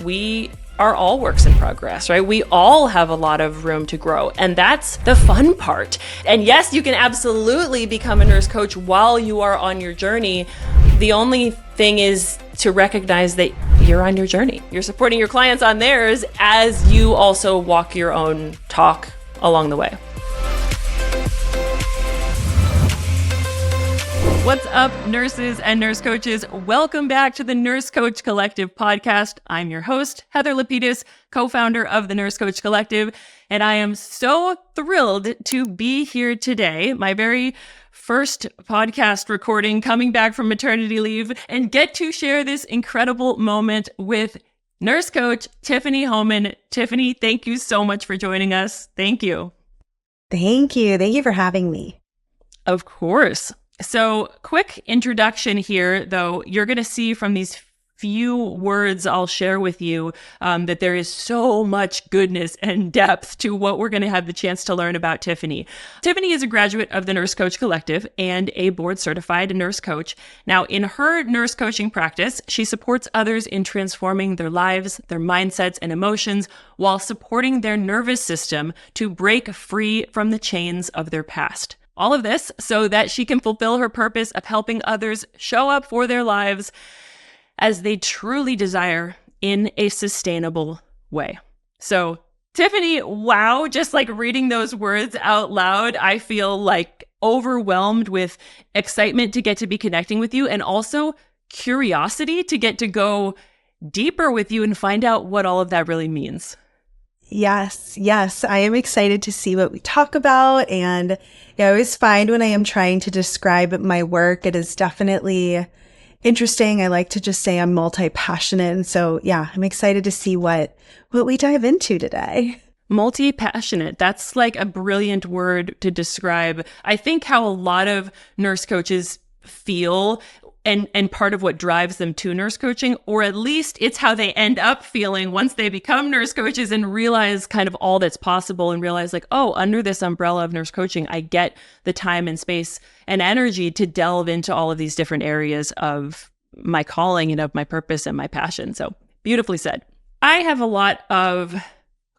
we are all works in progress, right? We all have a lot of room to grow, and that's the fun part. And yes, you can absolutely become a nurse coach while you are on your journey. The only thing is to recognize that you're on your journey. You're supporting your clients on theirs as you also walk your own talk along the way. What's up, nurses and nurse coaches? Welcome back to the Nurse Coach Collective podcast. I'm your host, Heather Lapidus, co-founder of the Nurse Coach Collective, and I am so thrilled to be here today, my very first podcast recording coming back from maternity leave, and get to share this incredible moment with Nurse Coach Tiffany Homan. Tiffany, thank you so much for joining us. Thank you. Thank you. Thank you for having me. Of course. So, quick introduction here, though. You're going to see from these few words I'll share with you that there is so much goodness and depth to what we're going to have the chance to learn about Tiffany. Tiffany is a graduate of the Nurse Coach Collective and a board-certified nurse coach. Now, in her nurse coaching practice, she supports others in transforming their lives, their mindsets, and emotions while supporting their nervous system to break free from the chains of their past. All of this so that she can fulfill her purpose of helping others show up for their lives as they truly desire in a sustainable way. So, Tiffany, wow, just like reading those words out loud, I feel like overwhelmed with excitement to get to be connecting with you and also curiosity to get to go deeper with you and find out what all of that really means. Yes. I am excited to see what we talk about. And I always find when I am trying to describe my work, it is definitely interesting. I like to just say I'm multi-passionate. And so, I'm excited to see what we dive into today. Multi-passionate. That's like a brilliant word to describe, I think, how a lot of nurse coaches feel and part of what drives them to nurse coaching, or at least it's how they end up feeling once they become nurse coaches and realize kind of all that's possible and realize like, oh, under this umbrella of nurse coaching, I get the time and space and energy to delve into all of these different areas of my calling and of my purpose and my passion. So beautifully said. I have a lot of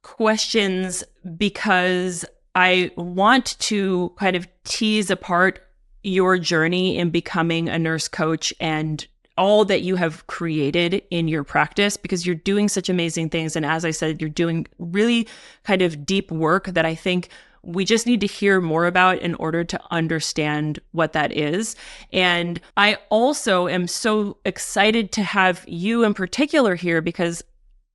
questions because I want to kind of tease apart your journey in becoming a nurse coach and all that you have created in your practice, because you're doing such amazing things. And as I said, you're doing really kind of deep work that I think we just need to hear more about in order to understand what that is. And I also am so excited to have you in particular here because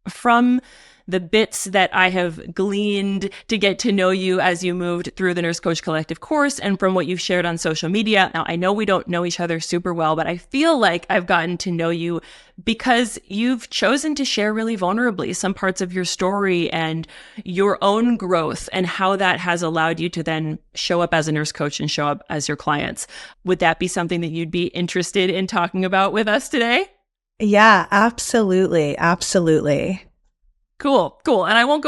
from the bits that I have gleaned to get to know you as you moved through the Nurse Coach Collective course and from what you've shared on social media. Now, I know we don't know each other super well, but I feel like I've gotten to know you because you've chosen to share really vulnerably some parts of your story and your own growth and how that has allowed you to then show up as a nurse coach and show up as your clients. Would that be something that you'd be interested in talking about with us today? Yeah, absolutely. Absolutely. Cool. And I won't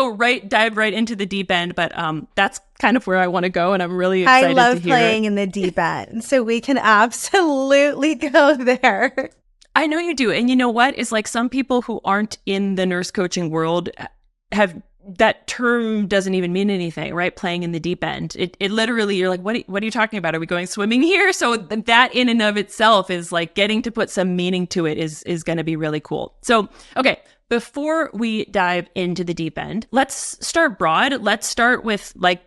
dive right into the deep end, but that's kind of where I want to go, and I'm really excited to hear it. I love playing in the deep end, so we can absolutely go there. I know you do. And you know what? It's like some people who aren't in the nurse coaching world have that term doesn't even mean anything, right? Playing in the deep end. It literally, you're like, what are you talking about? Are we going swimming here? So that in and of itself is like getting to put some meaning to it is going to be really cool. So, okay. Before we dive into the deep end, let's start broad. Let's start with like,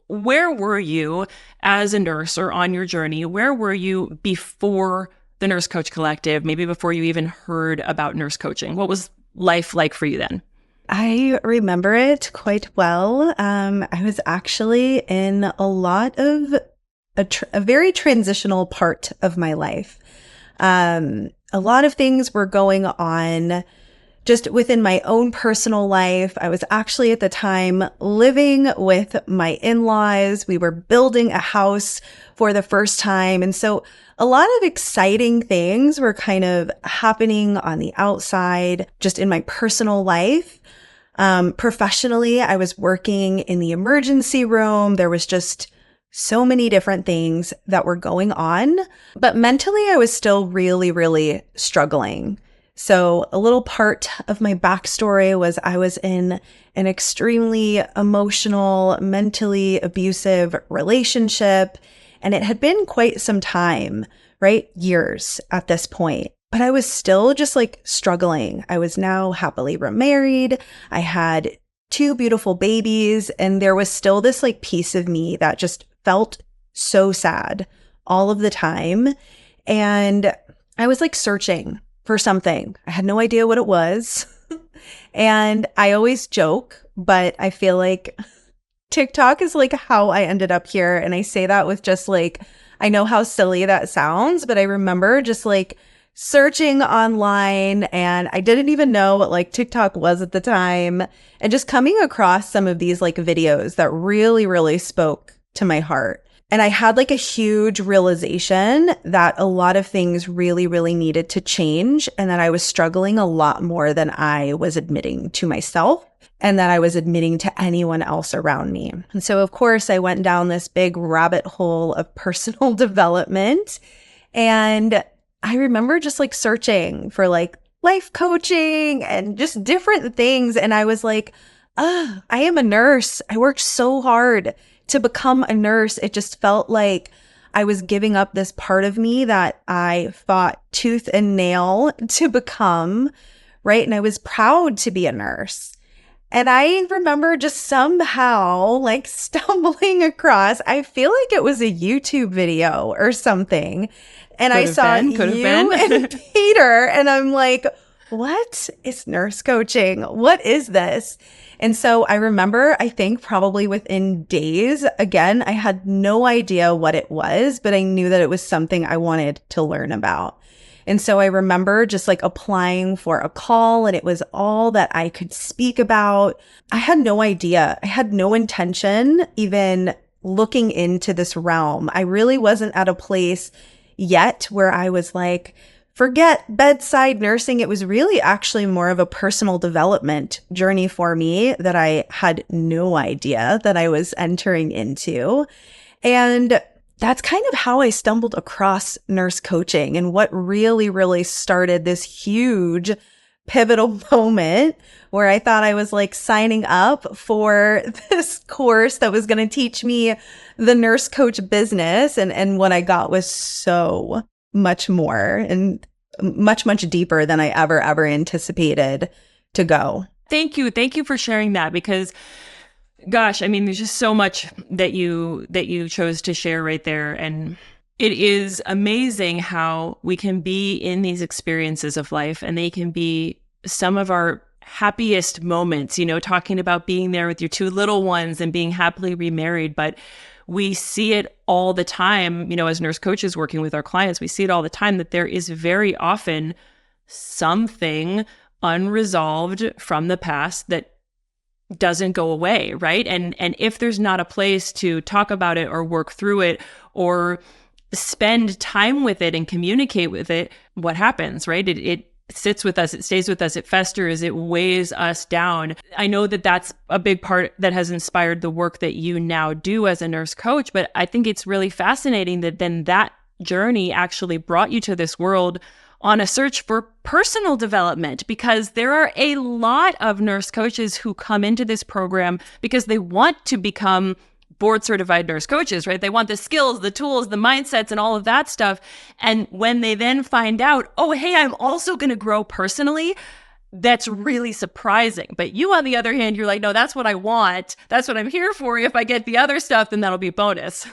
where were you as a nurse or on your journey? Where were you before the Nurse Coach Collective? Maybe before you even heard about nurse coaching. What was life like for you then? I remember it quite well. I was actually in a lot of a very transitional part of my life. A lot of things were going on just within my own personal life. I was actually at the time living with my in-laws. We were building a house for the first time. And so a lot of exciting things were kind of happening on the outside, just in my personal life. Professionally, I was working in the emergency room. There was just so many different things that were going on, but mentally I was still really, really struggling. So a little part of my backstory was I was in an extremely emotional, mentally abusive relationship, and it had been quite some time, right? Years at this point. But I was still just like struggling. I was now happily remarried. I had two beautiful babies, and there was still this like piece of me that just felt so sad all of the time. And I was like searching for something. I had no idea what it was. And I always joke, but I feel like TikTok is like how I ended up here. And I say that with just like, I know how silly that sounds, but I remember just like searching online, and I didn't even know what like TikTok was at the time, and just coming across some of these like videos that really, really spoke to my heart. And I had like a huge realization that a lot of things really, really needed to change, and that I was struggling a lot more than I was admitting to myself, and that I was admitting to anyone else around me. And so, of course, I went down this big rabbit hole of personal development. And I remember just like searching for like life coaching and just different things. And I was like, I am a nurse. I worked so hard to become a nurse. It just felt like I was giving up this part of me that I fought tooth and nail to become, right? And I was proud to be a nurse. And I remember just somehow like stumbling across, I feel like it was a YouTube video or something. And I saw you and Peter, and I'm like, what is nurse coaching? What is this? And so I remember, I think probably within days, again, I had no idea what it was, but I knew that it was something I wanted to learn about. And so I remember just like applying for a call, and it was all that I could speak about. I had no idea. I had no intention even looking into this realm. I really wasn't at a place yet where I was like, forget bedside nursing. It was really actually more of a personal development journey for me that I had no idea that I was entering into. And that's kind of how I stumbled across nurse coaching, and what really, really started this huge pivotal moment where I thought I was like signing up for this course that was going to teach me the nurse coach business. And what I got was so much more and much, much deeper than I ever anticipated to go. Thank you. Thank you for sharing that, because gosh, I mean, there's just so much that you chose to share right there. And it is amazing how we can be in these experiences of life, and they can be some of our happiest moments, you know, talking about being there with your two little ones and being happily remarried. But we see it all the time, you know, as nurse coaches working with our clients, we see it all the time that there is very often something unresolved from the past that doesn't go away, right? And if there's not a place to talk about it or work through it or spend time with it and communicate with it, what happens, right? It sits with us, it stays with us, it festers, it weighs us down. I know that that's a big part that has inspired the work that you now do as a nurse coach, but I think it's really fascinating that then that journey actually brought you to this world on a search for personal development, because there are a lot of nurse coaches who come into this program because they want to become board certified nurse coaches, right? They want the skills, the tools, the mindsets, and all of that stuff. And when they then find out, oh, hey, I'm also going to grow personally, that's really surprising. But you, on the other hand, you're like, no, that's what I want. That's what I'm here for. If I get the other stuff, then that'll be a bonus.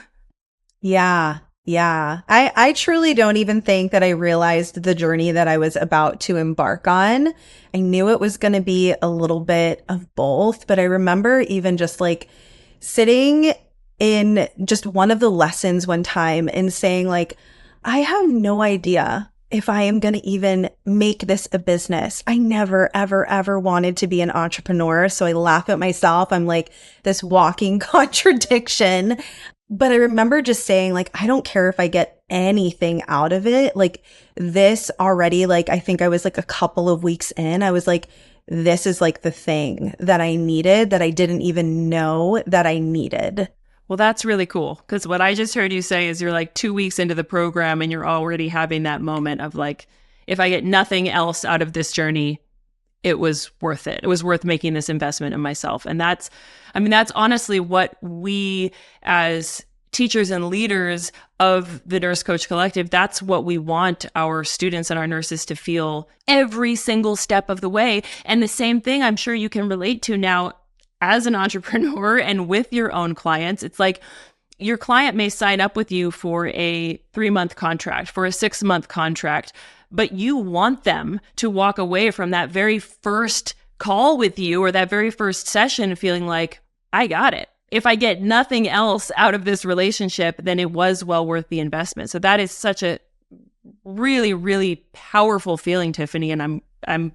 Yeah. Yeah. I truly don't even think that I realized the journey that I was about to embark on. I knew it was going to be a little bit of both, but I remember even just like sitting in just one of the lessons one time and saying like, I have no idea if I am going to even make this a business. I never, ever wanted to be an entrepreneur. So I laugh at myself. I'm like this walking contradiction. But I remember just saying like, I don't care if I get anything out of it. Like this already, like, I think I was like a couple of weeks in, I was like, this is like the thing that I needed that I didn't even know that I needed. Well, that's really cool, because what I just heard you say is you're like 2 weeks into the program and you're already having that moment of like, if I get nothing else out of this journey, it was worth it. It was worth making this investment in myself. And that's honestly what we as teachers and leaders of the Nurse Coach Collective, that's what we want our students and our nurses to feel every single step of the way. And the same thing I'm sure you can relate to now as an entrepreneur and with your own clients. It's like your client may sign up with you for a 3-month contract, for a 6-month contract, but you want them to walk away from that very first call with you or that very first session feeling like, I got it. If I get nothing else out of this relationship, then it was well worth the investment. So that is such a really, really powerful feeling, Tiffany. And I'm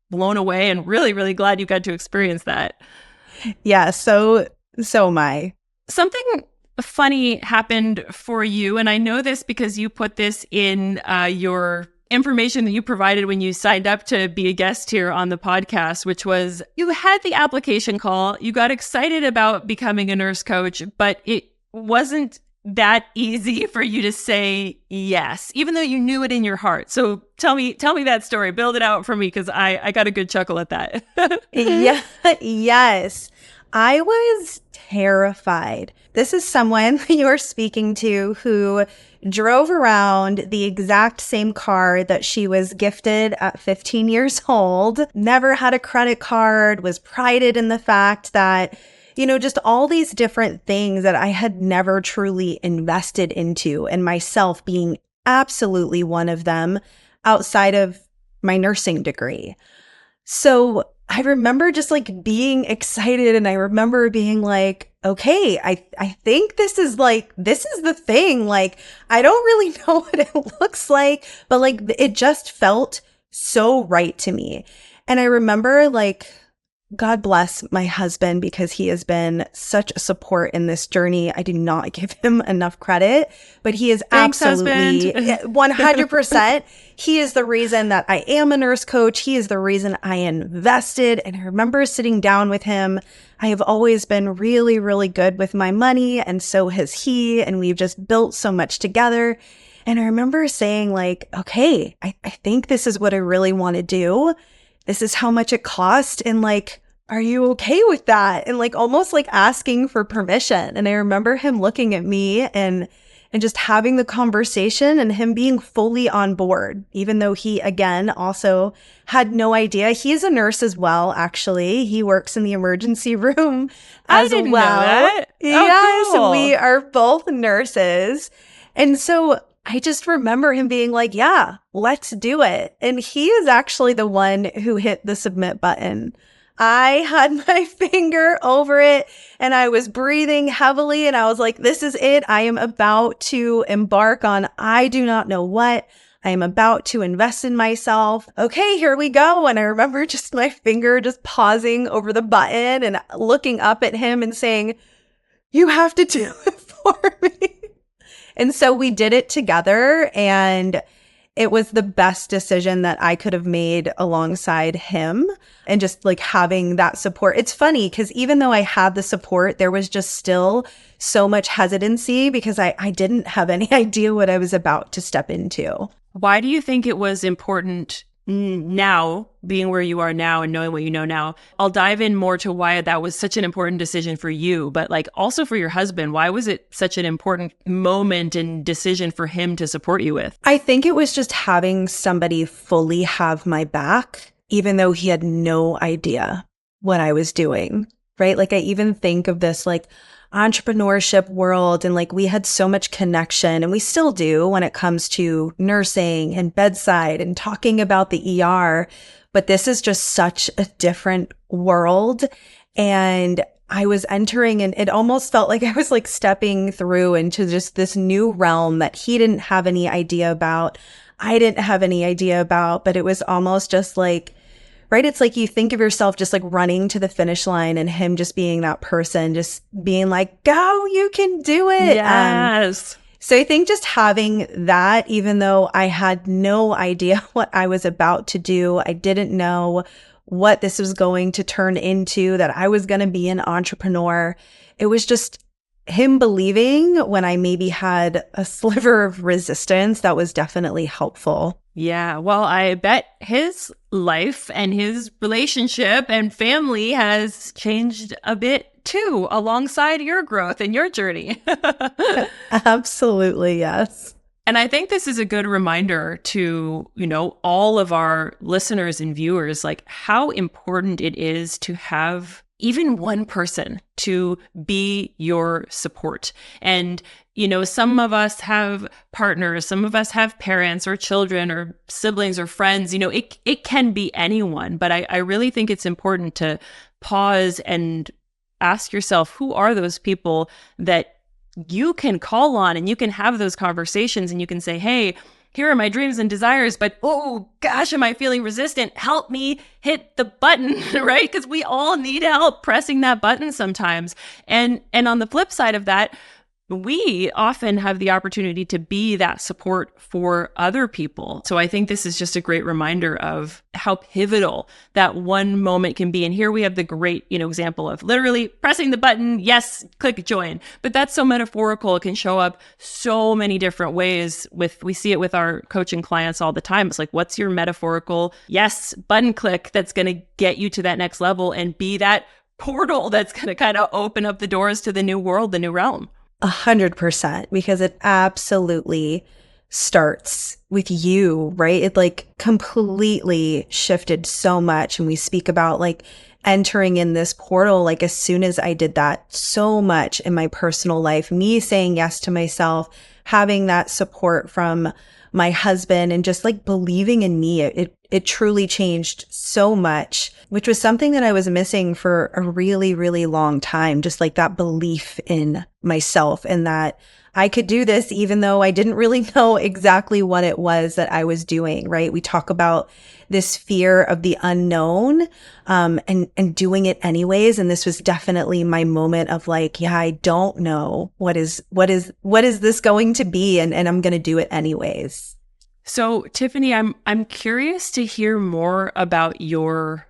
blown away and really, really glad you got to experience that. Yeah, so am I. Something funny happened for you. And I know this because you put this in your information that you provided when you signed up to be a guest here on the podcast, which was you had the application call, you got excited about becoming a nurse coach, but it wasn't that easy for you to say yes, even though you knew it in your heart. So tell me that story, build it out for me, because I got a good chuckle at that. Yeah, yes. I was terrified. This is someone you're speaking to who drove around the exact same car that she was gifted at 15 years old, never had a credit card, was prided in the fact that, just all these different things that I had never truly invested into, and myself being absolutely one of them outside of my nursing degree. So I remember just like being excited, and I remember being like, okay, I think this is the thing. Like, I don't really know what it looks like, but like it just felt so right to me. And I remember like, God bless my husband, because he has been such a support in this journey. I do not give him enough credit, but he is absolutely 100%. He is the reason that I am a nurse coach. He is the reason I invested. And I remember sitting down with him. I have always been really, really good with my money, and so has he. And we've just built so much together. And I remember saying like, okay, I think this is what I really want to do. This is how much it cost. And like, are you okay with that? And like almost like asking for permission. And I remember him looking at me and just having the conversation, and him being fully on board, even though he, again, also had no idea. He's a nurse as well, actually. He works in the emergency room as I didn't well. know that. Yes, Oh, cool. we are both nurses. And so I just remember him being like, yeah, let's do it. And he is actually the one who hit the submit button. I had my finger over it, and I was breathing heavily, and I was like, this is it. I am about to embark on, I do not know what. I am about to invest in myself. Okay, here we go. And I remember just my finger just pausing over the button and looking up at him and saying, you have to do it for me. And so we did it together, and it was the best decision that I could have made alongside him, and just like having that support. It's funny because even though I had the support, there was just still so much hesitancy because I didn't have any idea what I was about to step into. Why do you think it was important now, being where you are now and knowing what you know now? I'll dive in more to why that was such an important decision for you, but like also for your husband. Why was it such an important moment and decision for him to support you with? I think it was just having somebody fully have my back, even though he had no idea what I was doing, right? Like I even think of this like entrepreneurship world, and like we had so much connection, and we still do when it comes to nursing and bedside and talking about the ER, but this is just such a different world. And I was entering, and it almost felt like I was like stepping through into just this new realm that he didn't have any idea about. I didn't have any idea about, but it was almost just like, right? It's like you think of yourself just like running to the finish line, and him just being that person, just being like, go, you can do it. Yes. So I think just having that, even though I had no idea what I was about to do, I didn't know what this was going to turn into, that I was going to be an entrepreneur. It was just him believing when I maybe had a sliver of resistance, that was definitely helpful. Yeah, well, I bet his life and his relationship and family has changed a bit too, alongside your growth and your journey. Absolutely, yes. And I think this is a good reminder to, all of our listeners and viewers, like how important it is to have even one person to be your support. And, some of us have partners, some of us have parents or children or siblings or friends, it can be anyone. But I really think it's important to pause and ask yourself, who are those people that you can call on and you can have those conversations and you can say, hey, here are my dreams and desires, but oh gosh, am I feeling resistant? Help me hit the button, right? Because we all need help pressing that button sometimes. And on the flip side of that, we often have the opportunity to be that support for other people. So I think this is just a great reminder of how pivotal that one moment can be. And here we have the great, example of literally pressing the button, yes, click join. But that's so metaphorical. It can show up so many different ways. We see it with our coaching clients all the time. It's like, what's your metaphorical yes button click that's going to get you to that next level and be that portal that's going to kind of open up the doors to the new world, the new realm. 100%, because it absolutely starts with you, right? It like completely shifted so much. And we speak about like entering in this portal, like as soon as I did that, so much in my personal life, me saying yes to myself, having that support from my husband and just like believing in me, it truly changed so much, which was something that I was missing for a really, really long time. Just like that belief in myself and that I could do this, even though I didn't really know exactly what it was that I was doing, right? We talk about this fear of the unknown, and doing it anyways. And this was definitely my moment of like, yeah, I don't know what is this going to be? And I'm going to do it anyways. So Tiffany, I'm curious to hear more about your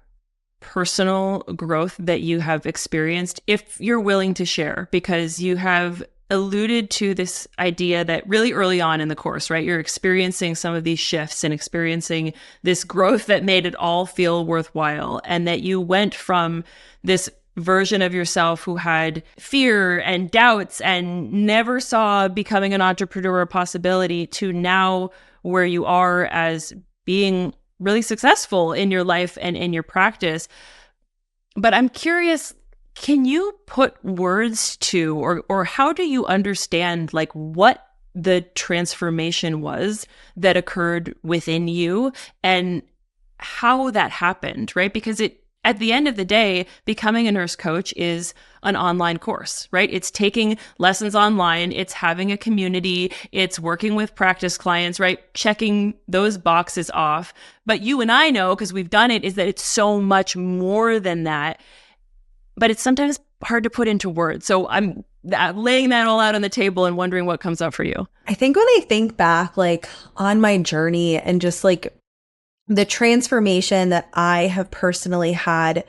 personal growth that you have experienced, if you're willing to share, because you have alluded to this idea that really early on in the course, right? You're experiencing some of these shifts and experiencing this growth that made it all feel worthwhile. And that you went from this version of yourself who had fear and doubts and never saw becoming an entrepreneur a possibility to now where you are as being really successful in your life and in your practice. But I'm curious, can you put words to, or how do you understand like what the transformation was that occurred within you and how that happened, right? Because at the end of the day, becoming a nurse coach is an online course, right? It's taking lessons online, it's having a community, it's working with practice clients, right? Checking those boxes off. But you and I know, because we've done it, is that it's so much more than that. But it's sometimes hard to put into words. So I'm laying that all out on the table and wondering what comes up for you. I think when I think back, like on my journey and just like the transformation that I have personally had,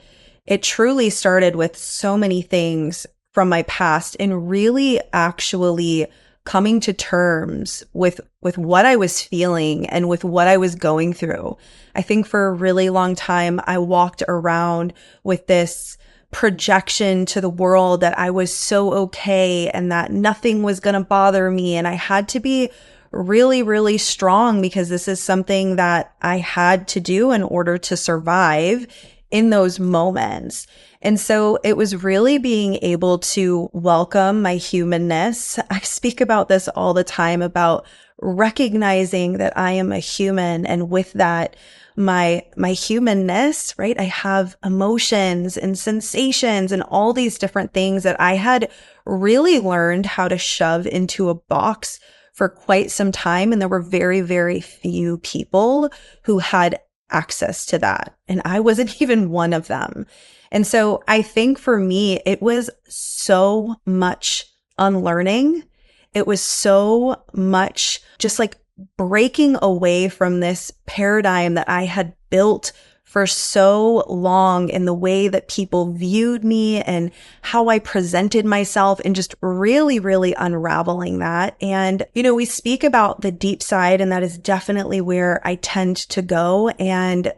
it truly started with so many things from my past and really actually coming to terms with what I was feeling and with what I was going through. I think for a really long time, I walked around with this projection to the world that I was so okay and that nothing was going to bother me. And I had to be really, really strong because this is something that I had to do in order to survive in those moments. And so it was really being able to welcome my humanness. I speak about this all the time about recognizing that I am a human, and with that, my humanness, right? I have emotions and sensations and all these different things that I had really learned how to shove into a box for quite some time. And there were very, very few people who had access to that. And I wasn't even one of them. And so I think for me, it was so much unlearning. It was so much just like breaking away from this paradigm that I had built for so long in the way that people viewed me and how I presented myself, and just really, really unraveling that. And, we speak about the deep side, and that is definitely where I tend to go. And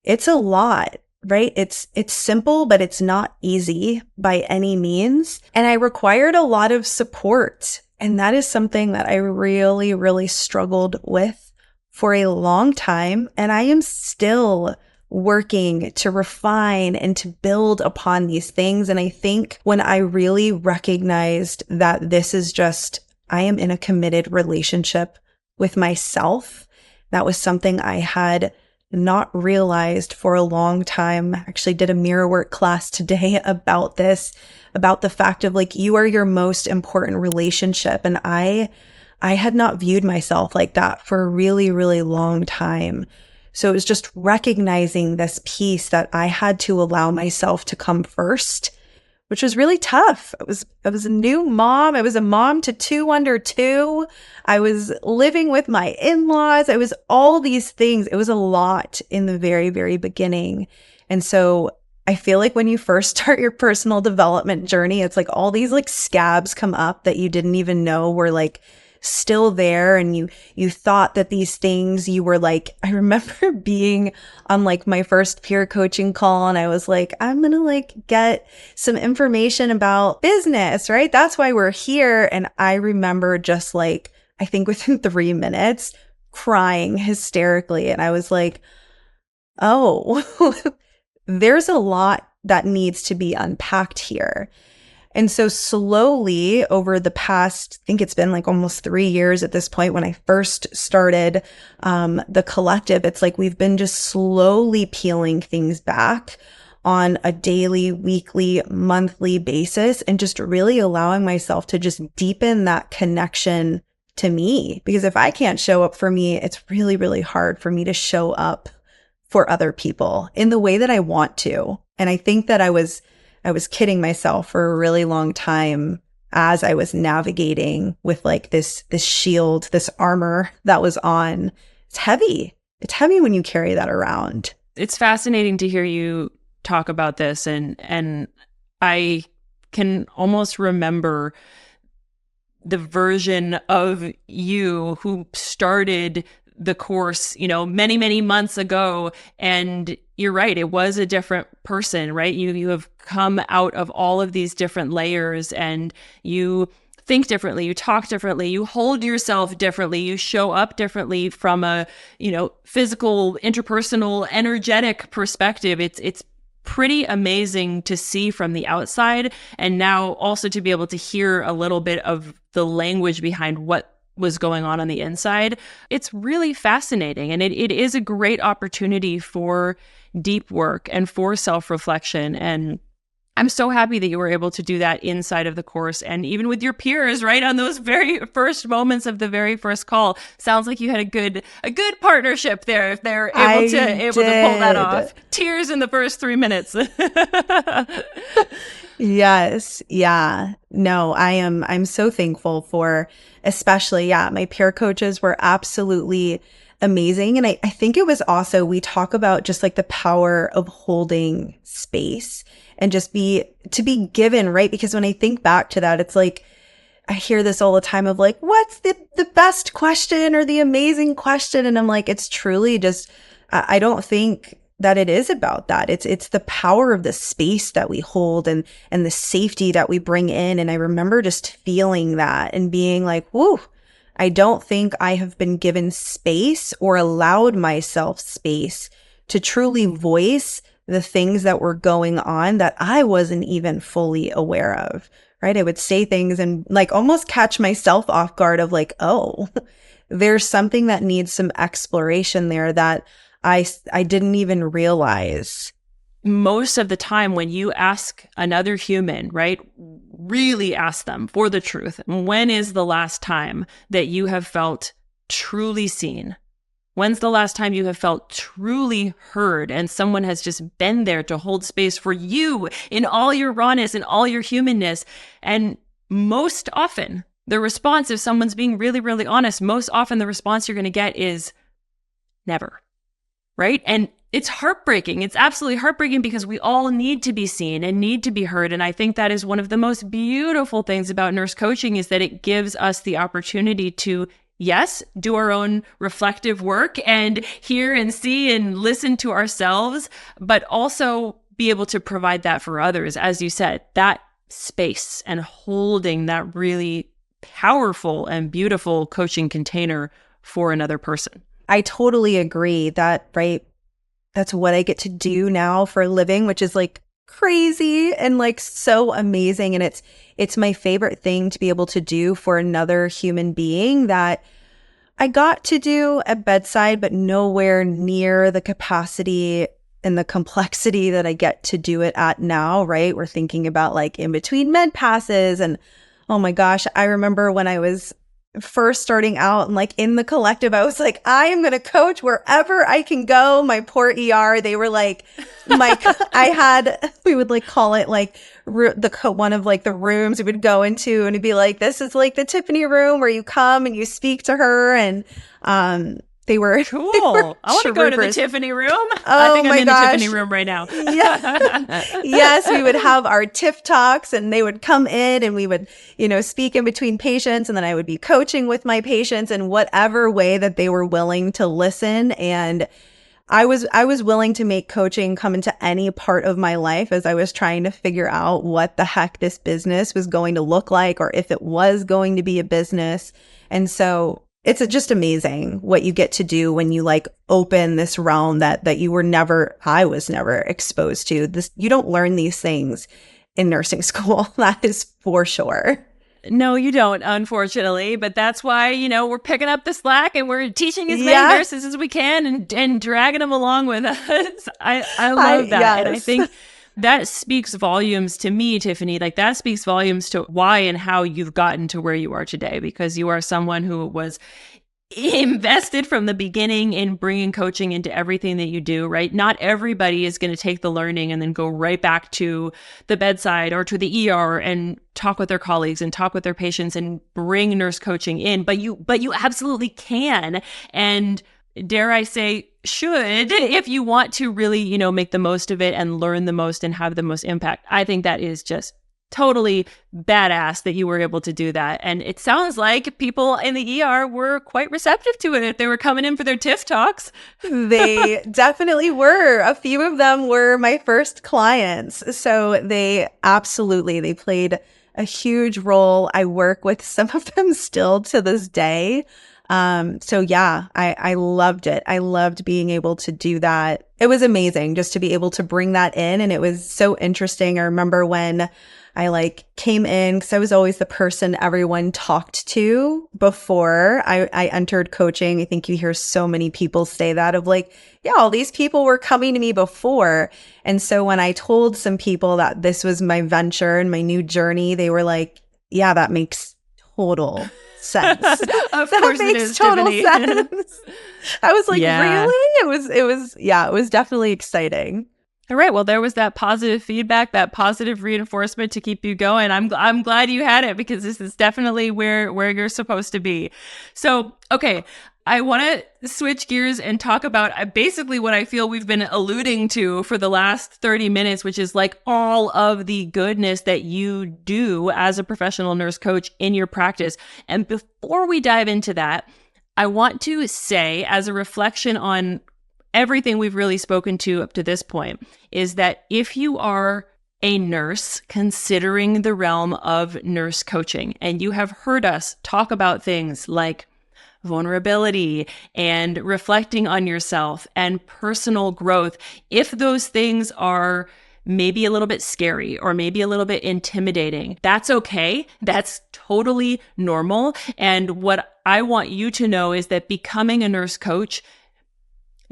it's a lot, right? It's simple, but it's not easy by any means. And I required a lot of support. And that is something that I really, really struggled with for a long time. And I am still working to refine and to build upon these things. And I think when I really recognized that this is just, I am in a committed relationship with myself, that was something I had not realized for a long time. I actually did a mirror work class today about this, about the fact of like, you are your most important relationship. And I had not viewed myself like that for a really, really long time. So it was just recognizing this piece that I had to allow myself to come first, which was really tough. I was a new mom. I was a mom to 2 under 2. I was living with my in-laws. I was all these things. It was a lot in the very, very beginning. And so I feel like when you first start your personal development journey, it's like all these like scabs come up that you didn't even know were like still there. And you thought that these things you were like, I remember being on like my first peer coaching call, and I was like, I'm going to like get some information about business, right? That's why we're here. And I remember just like, I think within 3 minutes crying hysterically. And I was like, oh, there's a lot that needs to be unpacked here. And so slowly over the past, I think it's been like almost 3 years at this point when I first started the collective, it's like we've been just slowly peeling things back on a daily, weekly, monthly basis, and just really allowing myself to just deepen that connection to me. Because if I can't show up for me, it's really, really hard for me to show up for other people in the way that I want to. And I think that I was kidding myself for a really long time as I was navigating with like this shield, this armor that was on. It's heavy. It's heavy when you carry that around. It's fascinating to hear you talk about this, and I can almost remember the version of you who started the course, many, many months ago. And you're right, it was a different person, right? You have come out of all of these different layers, and you think differently, you talk differently, you hold yourself differently, you show up differently from a, physical, interpersonal, energetic perspective. It's pretty amazing to see from the outside. And now also to be able to hear a little bit of the language behind what was going on the inside. It's really fascinating. And it is a great opportunity for deep work and for self-reflection. And I'm so happy that you were able to do that inside of the course and even with your peers, right? On those very first moments of the very first call. Sounds like you had a good partnership there if they're able to pull that off. Tears in the first 3 minutes. Yes. Yeah. No, I'm so thankful for, especially, my peer coaches were absolutely amazing. And I think it was also, we talk about just like the power of holding space and just to be given, right? Because when I think back to that, it's like, I hear this all the time of like, what's the best question or the amazing question? And I'm like, it's truly just, I don't think that it is about that. It's the power of the space that we hold and the safety that we bring in. And I remember just feeling that and being like, whoo, I don't think I have been given space or allowed myself space to truly voice the things that were going on that I wasn't even fully aware of, right? I would say things and like almost catch myself off guard of like, oh, there's something that needs some exploration there that I didn't even realize. Most of the time when you ask another human, right, really ask them for the truth. When is the last time that you have felt truly seen? When's the last time you have felt truly heard and someone has just been there to hold space for you in all your rawness and all your humanness? And most often the response, if someone's being really, really honest, most often the response you're going to get is never. right? And it's heartbreaking. It's absolutely heartbreaking because we all need to be seen and need to be heard. And I think that is one of the most beautiful things about nurse coaching is that it gives us the opportunity to, yes, do our own reflective work and hear and see and listen to ourselves, but also be able to provide that for others. As you said, that space and holding that really powerful and beautiful coaching container for another person. I totally agree that, right? That's what I get to do now for a living, which is like crazy and like so amazing. And it's my favorite thing to be able to do for another human being that I got to do at bedside, but nowhere near the capacity and the complexity that I get to do it at now, right? We're thinking about like in between med passes and oh my gosh, I remember when I was first starting out and like in the collective, I was like, I am going to coach wherever I can go. My poor ER, they were like, we would like call it like one of like the rooms we would go into and it'd be like, this is like the Tiffany room where you come and you speak to her. And, they were cool. They were I want to go to the troopers. Tiffany room. Oh I think I'm in gosh. the Tiffany room right now. Yeah. Yes, we would have our TIF talks and they would come in and we would, speak in between patients and then I would be coaching with my patients in whatever way that they were willing to listen. And I was willing to make coaching come into any part of my life as I was trying to figure out what the heck this business was going to look like or if it was going to be a business. And so it's just amazing what you get to do when you like open this realm that I was never exposed to. You don't learn these things in nursing school. That is for sure. No, you don't, unfortunately. But that's why, we're picking up the slack and we're teaching as many nurses as we can and dragging them along with us. I love that. Yes. And I think that speaks volumes to me, Tiffany. Like that speaks volumes to why and how you've gotten to where you are today, because you are someone who was invested from the beginning in bringing coaching into everything that you do, right? Not everybody is going to take the learning and then go right back to the bedside or to the ER and talk with their colleagues and talk with their patients and bring nurse coaching in, but you absolutely can. And dare I say, should, if you want to really, make the most of it and learn the most and have the most impact. I think that is just totally badass that you were able to do that. And it sounds like people in the ER were quite receptive to it if they were coming in for their TIF talks. They definitely were. A few of them were my first clients. So they played a huge role. I work with some of them still to this day. So yeah, I loved it. I loved being able to do that. It was amazing just to be able to bring that in. And it was so interesting. I remember when I like came in because I was always the person everyone talked to before I entered coaching. I think you hear so many people say that of like, yeah, all these people were coming to me before. And so when I told some people that this was my venture and my new journey, they were like, yeah, that makes total sense. Of course it is, total Tiffany. sense. I was like, Yeah. really? It was definitely exciting. All right. Well, there was that positive feedback, that positive reinforcement to keep you going. I'm glad you had it because this is definitely where you're supposed to be. So, okay. I want to switch gears and talk about basically what I feel we've been alluding to for the last 30 minutes, which is like all of the goodness that you do as a professional nurse coach in your practice. And before we dive into that, I want to say, as a reflection on everything we've really spoken to up to this point, is that if you are a nurse considering the realm of nurse coaching, and you have heard us talk about things like vulnerability and reflecting on yourself and personal growth, if those things are maybe a little bit scary or maybe a little bit intimidating, that's okay. That's totally normal. And what I want you to know is that becoming a nurse coach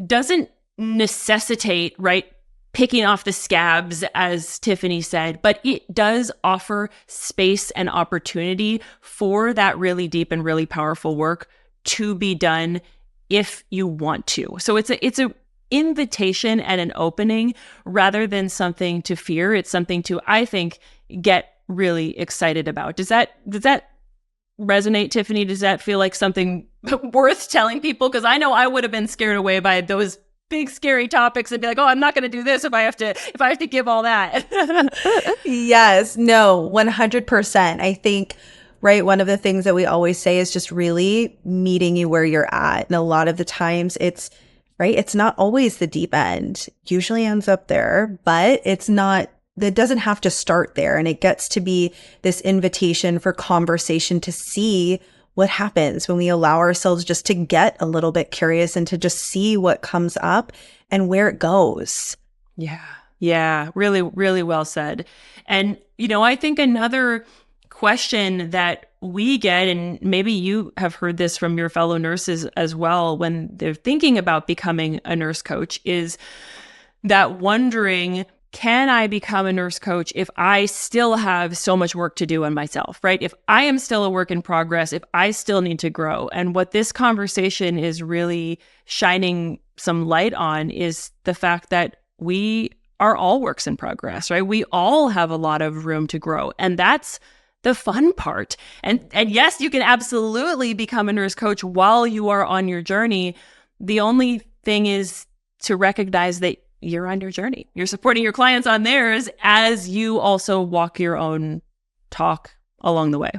doesn't necessitate, right, picking off the scabs, as Tiffany said, but it does offer space and opportunity for that really deep and really powerful work to be done if you want to. So it's a invitation and an opening rather than something to fear. It's something to, I think, get really excited about. Does that resonate, Tiffany? Does that feel like something worth telling people? Because I know I would have been scared away by those big scary topics and be like, oh, I'm not going to do this if I have to give all that. Yes, no, 100%. I think, right, one of the things that we always say is just really meeting you where you're at. And a lot of the times it's not always the deep end. Usually ends up there, but that doesn't have to start there. And it gets to be this invitation for conversation to see what happens when we allow ourselves just to get a little bit curious and to just see what comes up and where it goes. Yeah. Yeah. Really, really well said. And, I think another question that we get, and maybe you have heard this from your fellow nurses as well when they're thinking about becoming a nurse coach, is that wondering, can I become a nurse coach if I still have so much work to do on myself, right? If I am still a work in progress, if I still need to grow. And what this conversation is really shining some light on is the fact that we are all works in progress, right? We all have a lot of room to grow. And that's the fun part. And yes, you can absolutely become a nurse coach while you are on your journey. The only thing is to recognize that you're on your journey. You're supporting your clients on theirs as you also walk your own talk along the way.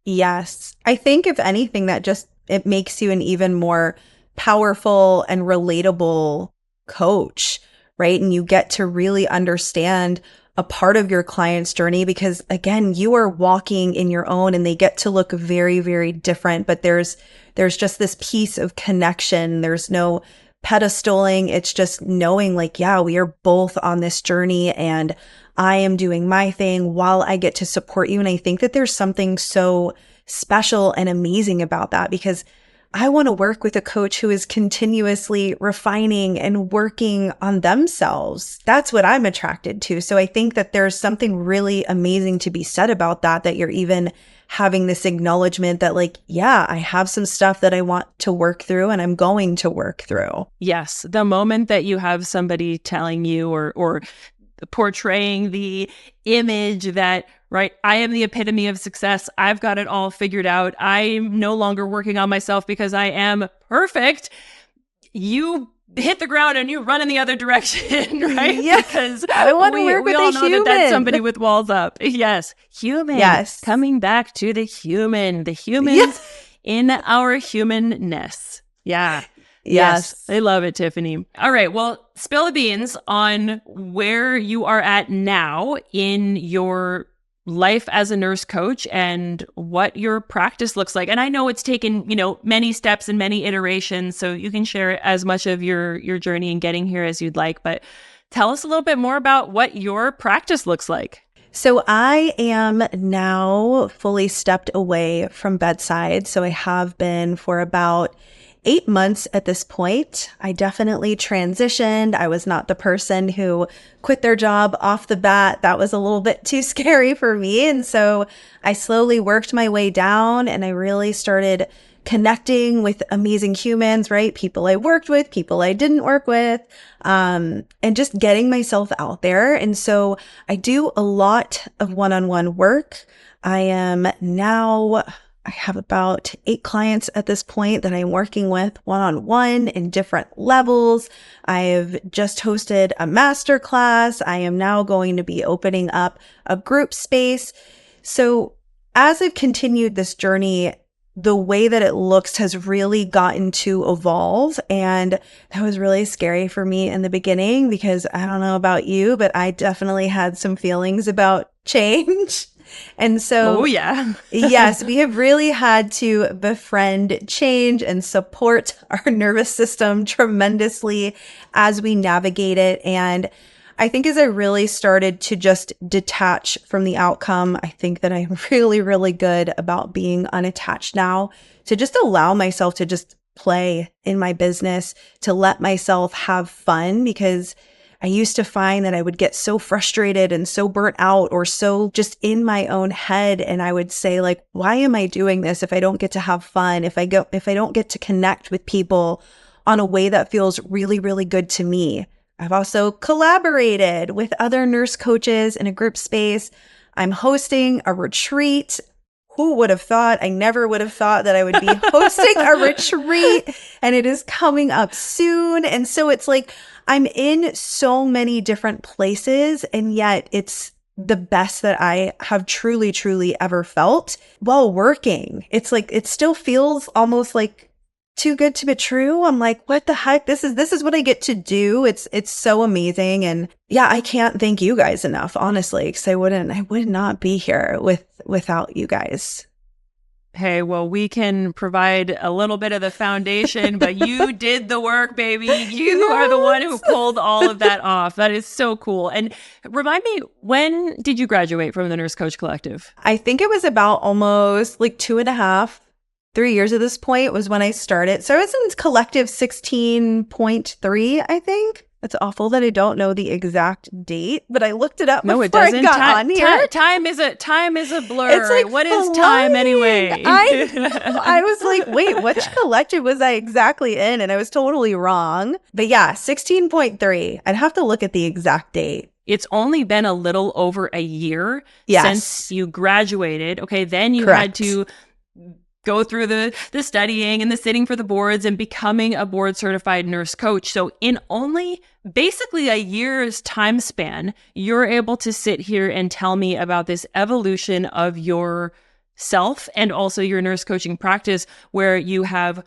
Yes. I think if anything, it makes you an even more powerful and relatable coach, right? And you get to really understand a part of your client's journey because, again, you are walking in your own and they get to look very, very different. But there's just this piece of connection. There's no pedestaling. It's just knowing like, yeah, we are both on this journey and I am doing my thing while I get to support you. And I think that there's something so special and amazing about that because I want to work with a coach who is continuously refining and working on themselves. That's what I'm attracted to. So I think that there's something really amazing to be said about that you're even having this acknowledgement that like, yeah, I have some stuff that I want to work through and I'm going to work through. Yes. The moment that you have somebody telling you or portraying the image that, right, I am the epitome of success. I've got it all figured out. I'm no longer working on myself because I am perfect. You hit the ground and you run in the other direction, right? Yeah. Because I want to work with all a know human. that's somebody with walls up. Yes. Human. Yes. Coming back to the humans in our humanness. Yeah. Yes. I love it, Tiffany. All right. Well, spill the beans on where you are at now in your life as a nurse coach and what your practice looks like. And I know it's taken, many steps and many iterations, so you can share as much of your journey in getting here as you'd like, but tell us a little bit more about what your practice looks like. So I am now fully stepped away from bedside. So I have been for about 8 months at this point. I definitely transitioned. I was not the person who quit their job off the bat. That was a little bit too scary for me. And so I slowly worked my way down and I really started connecting with amazing humans, right? People I worked with, people I didn't work with, and just getting myself out there. And so I do a lot of one-on-one work. I have about 8 clients at this point that I'm working with one-on-one in different levels. I've just hosted a masterclass. I am now going to be opening up a group space. So as I've continued this journey, the way that it looks has really gotten to evolve. And that was really scary for me in the beginning because I don't know about you, but I definitely had some feelings about change. And so, oh yeah, yes, we have really had to befriend change and support our nervous system tremendously as we navigate it. And I think as I really started to just detach from the outcome, I think that I'm really, really good about being unattached now, to just allow myself to just play in my business, to let myself have fun, because I used to find that I would get so frustrated and so burnt out or so just in my own head. And I would say like, why am I doing this if I don't get to have fun? If I don't get to connect with people on a way that feels really, really good to me? I've also collaborated with other nurse coaches in a group space. I'm hosting a retreat who would have thought? I never would have thought that I would be hosting a retreat, and it is coming up soon. And so it's like I'm in so many different places, and yet it's the best that I have truly, truly ever felt while working. It's like it still feels almost like too good to be true. I'm like, what the heck? This is what I get to do. It's so amazing. And yeah, I can't thank you guys enough, honestly, because I would not be here without you guys. Hey, well, we can provide a little bit of the foundation, but you did the work, baby. You are the one who pulled all of that off. That is so cool. And remind me, when did you graduate from the Nurse Coach Collective? I think it was about almost like 2.5, 3 years at this point was when I started. So I was in collective 16.3, I think. It's awful that I don't know the exact date, but I looked it up before I got on here. Time is a blur. It's like, what is time anyway? I was like, wait, which collective was I exactly in? And I was totally wrong. But yeah, 16.3. I'd have to look at the exact date. It's only been a little over a year since you graduated. Okay, then you had to go through the studying and the sitting for the boards and becoming a board certified nurse coach. So in only basically a year's time span, you're able to sit here and tell me about this evolution of yourself and also your nurse coaching practice, where you have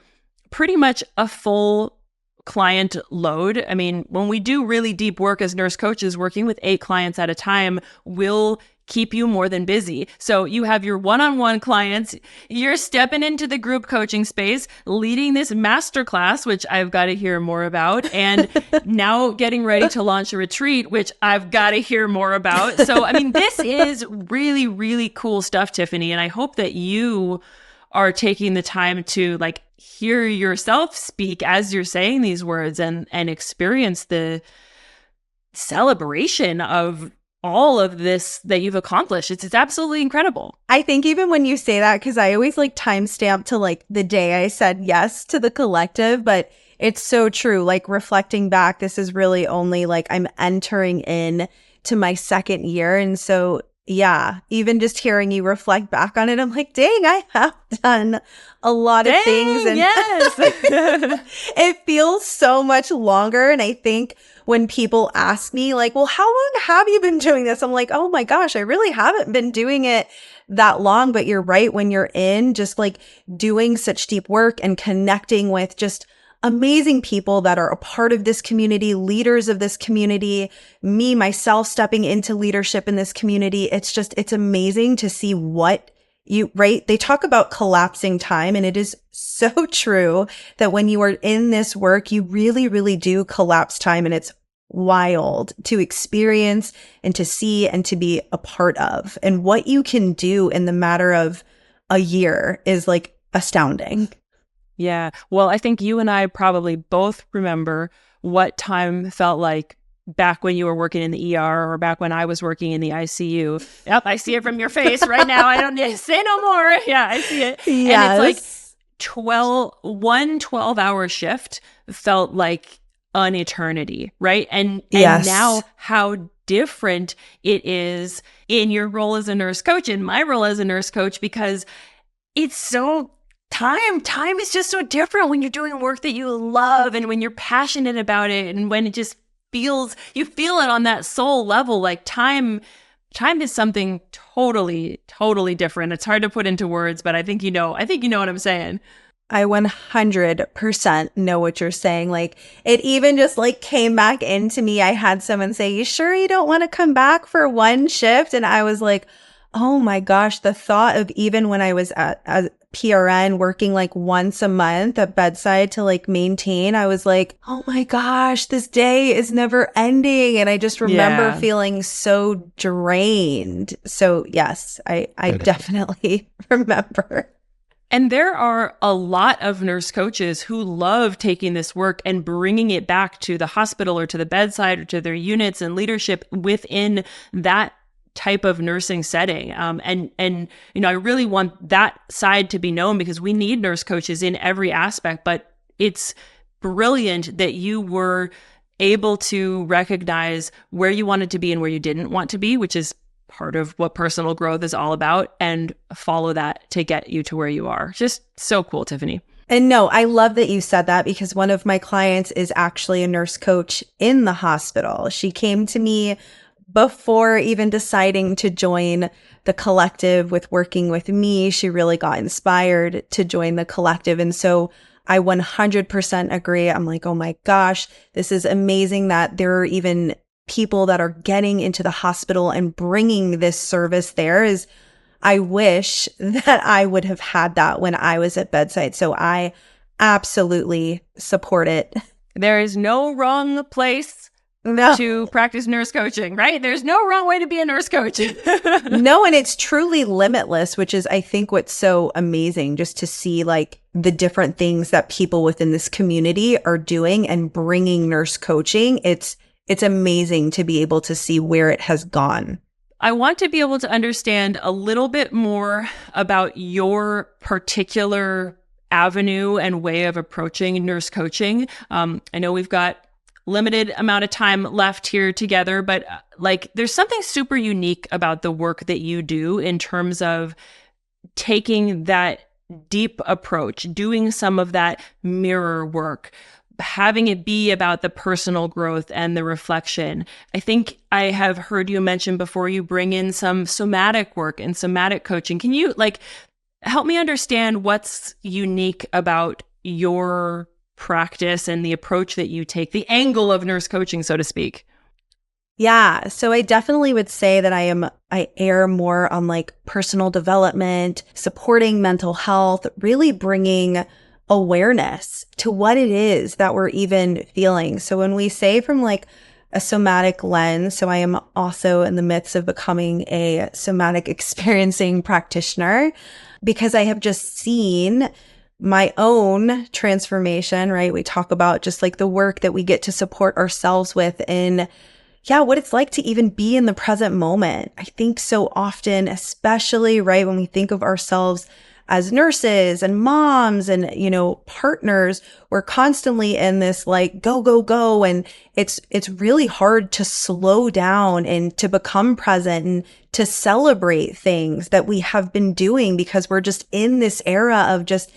pretty much a full client load. I mean, when we do really deep work as nurse coaches, working with 8 clients at a time will keep you more than busy. So you have your one-on-one clients, you're stepping into the group coaching space, leading this masterclass, which I've got to hear more about, and now getting ready to launch a retreat, which I've got to hear more about. So, I mean, this is really, really cool stuff, Tiffany, and I hope that you are taking the time to like hear yourself speak as you're saying these words and experience the celebration of all of this that you've accomplished. It's absolutely incredible. I think even when you say that, because I always like timestamp to like the day I said yes to the collective, but it's so true. Like reflecting back, this is really only like I'm entering in to my 2nd year. And so, yeah, even just hearing you reflect back on it, I'm like, dang, I have done a lot of things. And yes. It feels so much longer. And I think when people ask me like, well, how long have you been doing this? I'm like, oh my gosh, I really haven't been doing it that long. But you're right. When you're in just like doing such deep work and connecting with just amazing people that are a part of this community, leaders of this community, me, myself stepping into leadership in this community. It's amazing to see what right? They talk about collapsing time, and it is so true that when you are in this work, you really, really do collapse time, and it's wild to experience and to see and to be a part of. And what you can do in the matter of a year is like astounding. Yeah. Well, I think you and I probably both remember what time felt like back when you were working in the ER or back when I was working in the ICU. Yep, I see it from your face right now. I don't need to say no more. Yeah, I see it. Yes. And it's like one 12-hour shift felt like an eternity, right? And now how different it is in your role as a nurse coach, in my role as a nurse coach, because it's so time is just so different when you're doing work that you love and when you're passionate about it and when it just you feel it on that soul level. Like time is something totally, totally different. It's hard to put into words, but I think you know what I'm saying. I 100% know what you're saying. Like it even just like came back into me. I had someone say, "You sure you don't want to come back for one shift?" And I was like, oh my gosh, the thought of even when I was at PRN working like once a month at bedside to like maintain, I was like, oh my gosh, this day is never ending. And I just remember feeling so drained. So yes, I definitely remember. And there are a lot of nurse coaches who love taking this work and bringing it back to the hospital or to the bedside or to their units and leadership within that type of nursing setting. And you know, I really want that side to be known because we need nurse coaches in every aspect, but it's brilliant that you were able to recognize where you wanted to be and where you didn't want to be, which is part of what personal growth is all about, and follow that to get you to where you are. Just so cool, Tiffany. And no, I love that you said that, because one of my clients is actually a nurse coach in the hospital. She came to me before even deciding to join the collective with working with me. She really got inspired to join the collective. And so I 100% agree. I'm like, oh my gosh, this is amazing that there are even people that are getting into the hospital and bringing this service there. Is I wish that I would have had that when I was at bedside. So I absolutely support it. There is no wrong place to practice nurse coaching, right? There's no wrong way to be a nurse coach. No, and it's truly limitless, which is, I think, what's so amazing, just to see like the different things that people within this community are doing and bringing nurse coaching. It's amazing to be able to see where it has gone. I want to be able to understand a little bit more about your particular avenue and way of approaching nurse coaching. I know we've got limited amount of time left here together, but like there's something super unique about the work that you do in terms of taking that deep approach, doing some of that mirror work, having it be about the personal growth and the reflection. I think I have heard you mention before you bring in some somatic work and somatic coaching. Can you like help me understand what's unique about your practice and the approach that you take, the angle of nurse coaching, so to speak? Yeah. So I definitely would say that I err more on like personal development, supporting mental health, really bringing awareness to what it is that we're even feeling. So when we say from like a somatic lens, so I am also in the midst of becoming a somatic experiencing practitioner, because I have just seen my own transformation, right? We talk about just like the work that we get to support ourselves with in, yeah, what it's like to even be in the present moment. I think so often, especially right when we think of ourselves as nurses and moms and, you know, partners, we're constantly in this like go, go, go. And it's really hard to slow down and to become present and to celebrate things that we have been doing, because we're just in this era of just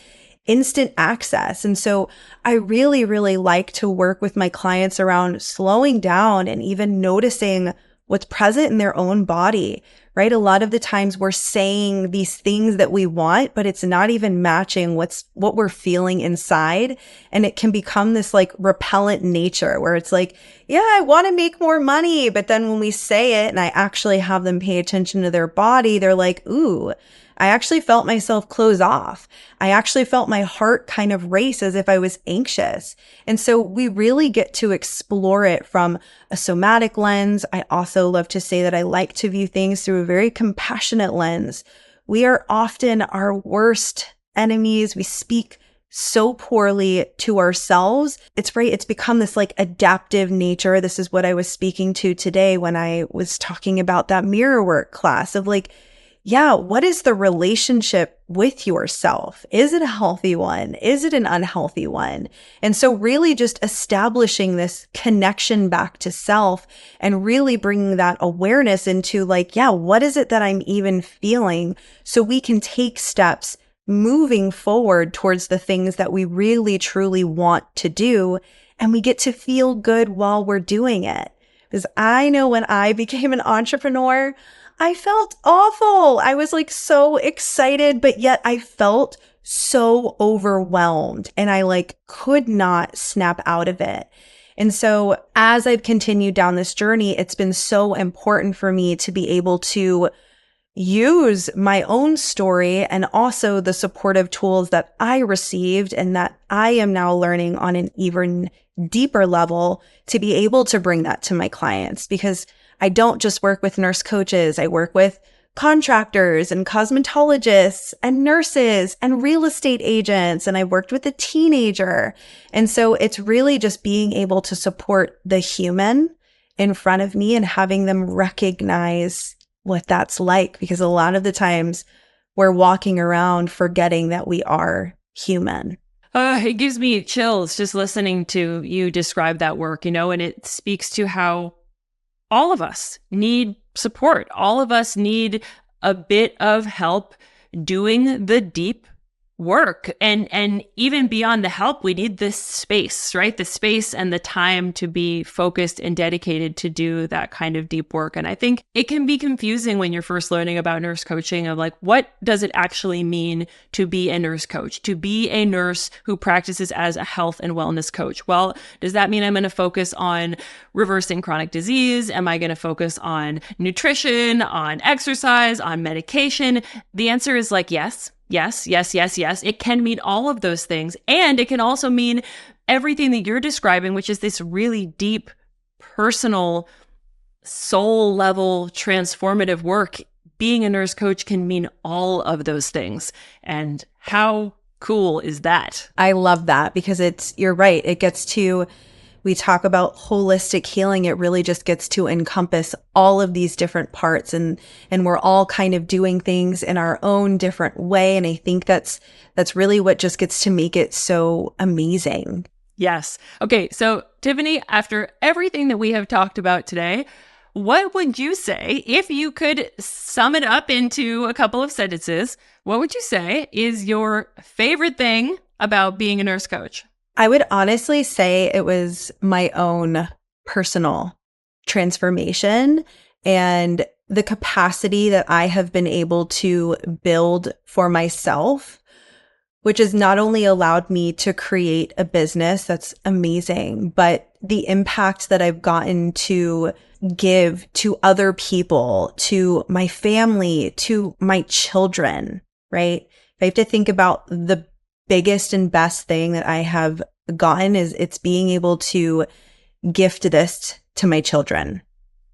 instant access. And so I really, really like to work with my clients around slowing down and even noticing what's present in their own body, right? A lot of the times we're saying these things that we want, but it's not even matching what we're feeling inside. And it can become this like repellent nature where it's like, yeah, I want to make more money. But then when we say it and I actually have them pay attention to their body, they're like, ooh, I actually felt myself close off. I actually felt my heart kind of race as if I was anxious. And so we really get to explore it from a somatic lens. I also love to say that I like to view things through a very compassionate lens. We are often our worst enemies. We speak so poorly to ourselves. It's right. It's become this like adaptive nature. This is what I was speaking to today when I was talking about that mirror work class of like, yeah, what is the relationship with yourself? Is it a healthy one? Is it an unhealthy one? And so really just establishing this connection back to self and really bringing that awareness into like, yeah, what is it that I'm even feeling, so we can take steps moving forward towards the things that we really truly want to do. And we get to feel good while we're doing it. Because I know when I became an entrepreneur, I felt awful. I was like so excited, but yet I felt so overwhelmed and I like could not snap out of it. And so as I've continued down this journey, it's been so important for me to be able to use my own story and also the supportive tools that I received and that I am now learning on an even deeper level to be able to bring that to my clients, because I don't just work with nurse coaches. I work with contractors and cosmetologists and nurses and real estate agents. And I worked with a teenager. And so it's really just being able to support the human in front of me and having them recognize what that's like, because a lot of the times we're walking around forgetting that we are human. It gives me chills just listening to you describe that work, you know, and it speaks to how all of us need support. All of us need a bit of help doing the deep work. And even beyond the help, we need this space, right? The space and the time to be focused and dedicated to do that kind of deep work. And I think it can be confusing when you're first learning about nurse coaching of like, what does it actually mean to be a nurse coach, to be a nurse who practices as a health and wellness coach? Well, does that mean I'm going to focus on reversing chronic disease? Am I going to focus on nutrition, on exercise, on medication? The answer is like, yes. Yes, yes, yes, yes. It can mean all of those things. And it can also mean everything that you're describing, which is this really deep, personal, soul level, transformative work. Being a nurse coach can mean all of those things. And how cool is that? I love that because you're right. We talk about holistic healing. It really just gets to encompass all of these different parts and we're all kind of doing things in our own different way. And I think that's really what just gets to make it so amazing. Yes. Okay. So Tiffany, after everything that we have talked about today, what would you say if you could sum it up into a couple of sentences? What would you say is your favorite thing about being a nurse coach? I would honestly say it was my own personal transformation and the capacity that I have been able to build for myself, which has not only allowed me to create a business that's amazing, but the impact that I've gotten to give to other people, to my family, to my children, right? If I have to think about the biggest and best thing that I have gotten is it's being able to gift this to my children,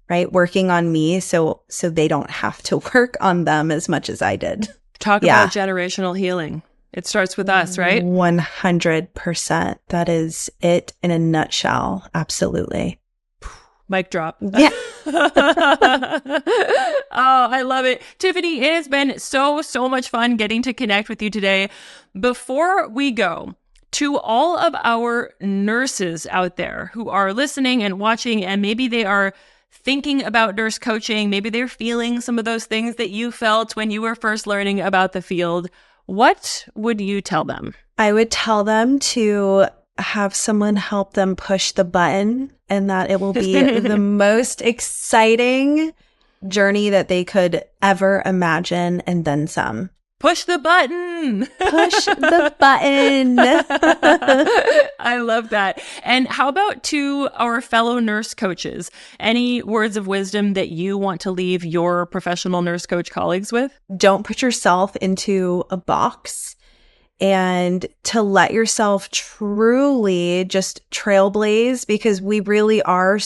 right? Working on me so they don't have to work on them as much as I did. Talk about generational healing. It starts with us, right? 100%. That is it in a nutshell. Absolutely. Mic drop. Yeah. Oh, I love it. Tiffany, it has been so much fun getting to connect with you today. Before we go, to all of our nurses out there who are listening and watching, and maybe they are thinking about nurse coaching, maybe they're feeling some of those things that you felt when you were first learning about the field, what would you tell them? I would tell them to have someone help them push the button and that it will be the most exciting journey that they could ever imagine and then some. Push the button. Push the button. I love that. And how about to our fellow nurse coaches? Any words of wisdom that you want to leave your professional nurse coach colleagues with? Don't put yourself into a box and to let yourself truly just trailblaze, because we really are,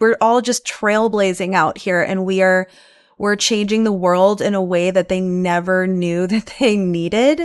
we're all just trailblazing out here, and we're changing the world in a way that they never knew that they needed.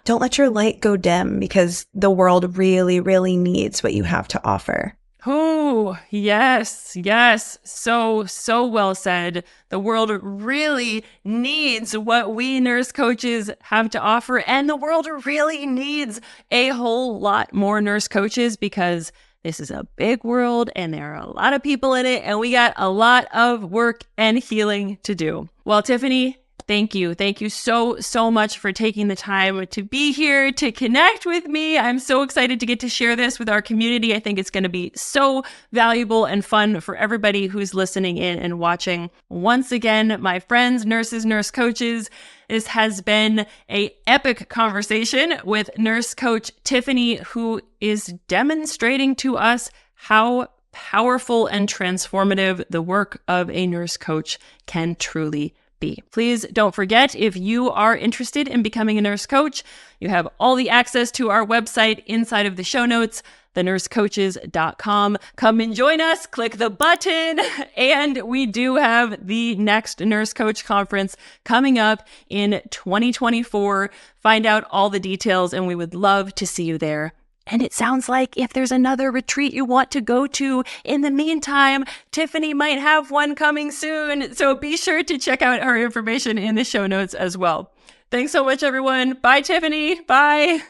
Don't let your light go dim, because the world really, really needs what you have to offer. Oh, yes, yes. So well said. The world really needs what we nurse coaches have to offer. And the world really needs a whole lot more nurse coaches, because this is a big world and there are a lot of people in it, and we got a lot of work and healing to do. Well, Tiffany, thank you. Thank you so much for taking the time to be here, to connect with me. I'm so excited to get to share this with our community. I think it's going to be so valuable and fun for everybody who's listening in and watching. Once again, my friends, nurses, nurse coaches, this has been an epic conversation with Nurse Coach Tiffany, who is demonstrating to us how powerful and transformative the work of a nurse coach can truly be. Please don't forget, if you are interested in becoming a nurse coach, you have all the access to our website inside of the show notes, thenursecoaches.com. Come and join us, click the button, and we do have the next Nurse Coach Conference coming up in 2024. Find out all the details, and we would love to see you there. And it sounds like if there's another retreat you want to go to in the meantime, Tiffany might have one coming soon. So be sure to check out our information in the show notes as well. Thanks so much, everyone. Bye, Tiffany. Bye.